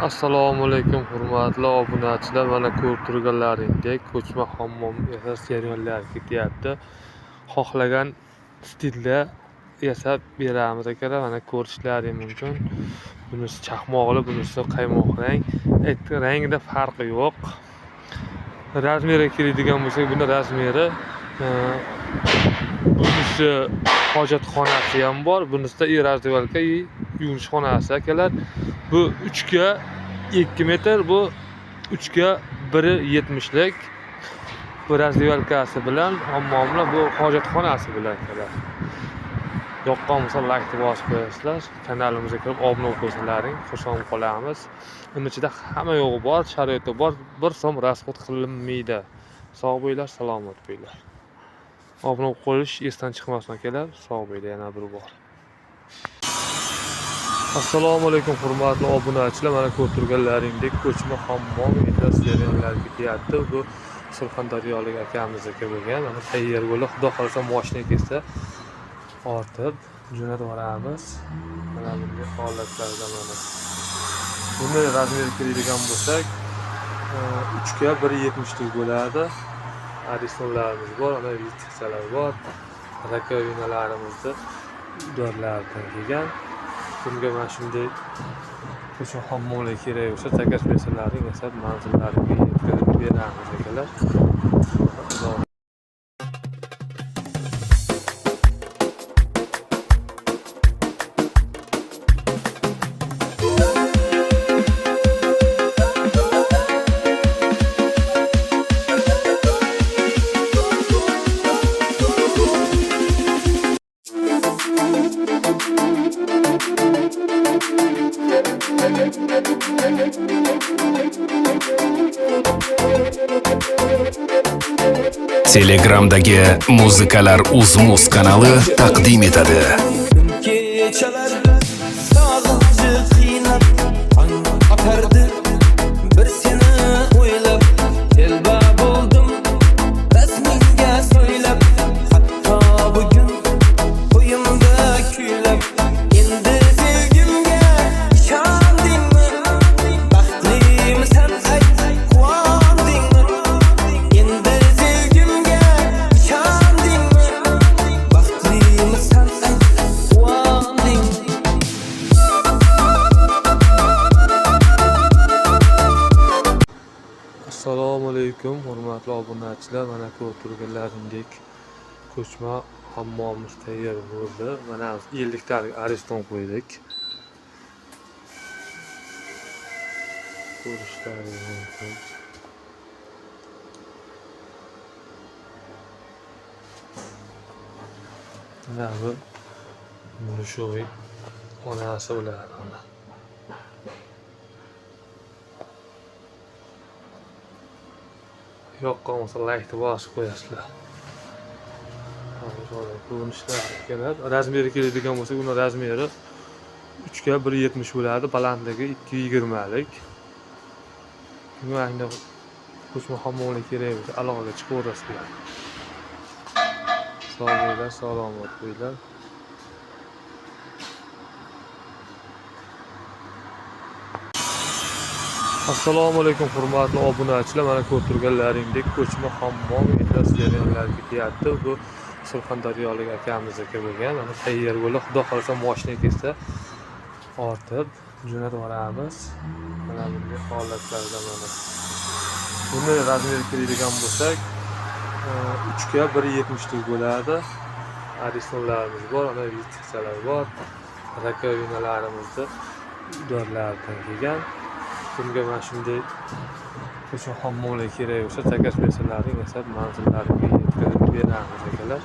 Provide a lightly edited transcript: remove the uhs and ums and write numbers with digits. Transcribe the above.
Assalomu alaykum hurmatli obunachilar. Mana ko'rib turganlaringdek ko'chma hammom yasash jarayonlari ketyapti. Xohlagan stilda yasab beramiz akalar. Mana ko'rishlaring mumkin. Bunisi chaqmoqli, bunisi qaymoq rang. Rangida farqi yo'q. Razmeriga keladigan bo'lsak, buni razmeri bunisi hojatxonasi ham bor. Bunisida razdevalka, yuvinish xonasi akalar. Bu 3 ga 2 metr, bu 3 ga 1.70 lik. Bu razdevalkasi bilan hammomlar, bu hojatxonasi bilan akalar. Yoqqan bo'lsa like bosib qo'yasizlar. Kanalimizga kirib obuna bo'lsalaring xursand qolamiz. Uning ichida hamma yo'g'i bor, sharoiti bor. Bir so'm rasxod qilinmaydi. Sog' bo'linglar, salomat bo'linglar. Obuna qo'yish esdan chiqmasin akalar. Sog' bo'linglar, yana bir bor. Assalomu alaykum hurmatli obunachilar. Mana ko'rib turganlaringdek ko'chma hammom yasash jarayonlari ketyapti. Bu Surxondaryolik akamizniki bo'lgan. Mana tayyor bo'lib, xudo xolasa mashina kelsa ortib jo'natib yuboramiz. Mana bunday holatlarda mana. Buni razmeri keladigan bo'lsak, 3 ga 1.70 lik bo'ladi. Aristonlarimiz bor, ana vitsalar bor. Rakovinalarimizni dorlardan kelgan. Bunga mana shunday ko'chma hammomlar kerak bo'lsa, takas bersalaring yasab manzillaringga yetkazib beramiz akalar. Telegram'dagi Muzikalar Uz-Muz kanali taqdim etadi. Assalomu alaykum hurmatli obunachilar. Mana ko'rib turganlaringdek ko'chma hammomimiz tayyor bo'ldi. Mana 50 talik ariston qo'ydik. Ko'rishlaringiz mumkin. Mana bu mushoy onasi bilan ana. Yoqqan bo'lsa like bosib qo'yasizlar. Ko'rinishlar keladi. Razmeri keladigan bo'lsa, uni razmeri 3 ga 1.70 bo'ladi, balandligi 2.20 lik. Bunga ko'chma hammomlar kerak bo'lsa, aloqaga chiqaverasizlar. Sog' bo'linglar, salomat bo'linglar. Assalomu alaykum hurmatli obunachilar. Mana ko'rib turganlaringdek ko'chma hammom yasash jarayonlari ketyapti. Bu Surxondaryolik akamizniki bo'lgan. Mana tayyor bo'lib, xudo xolasa mashina kelsa ortib jo'natib yuboramiz. Mana bunday holatlarda mana. Buni razmeri keladigan bo'lsak, 3 ga 1.70 lik bo'ladi. Aristonlarimiz bor, ana vitsalar bor. Rakovinalarimizni dorlardan kelgan. Bunga mana shunday ko'chma hammomlar kerak bo'lsa, takas bersalaring yasab manzillaringga yetkazib beramiz akalar.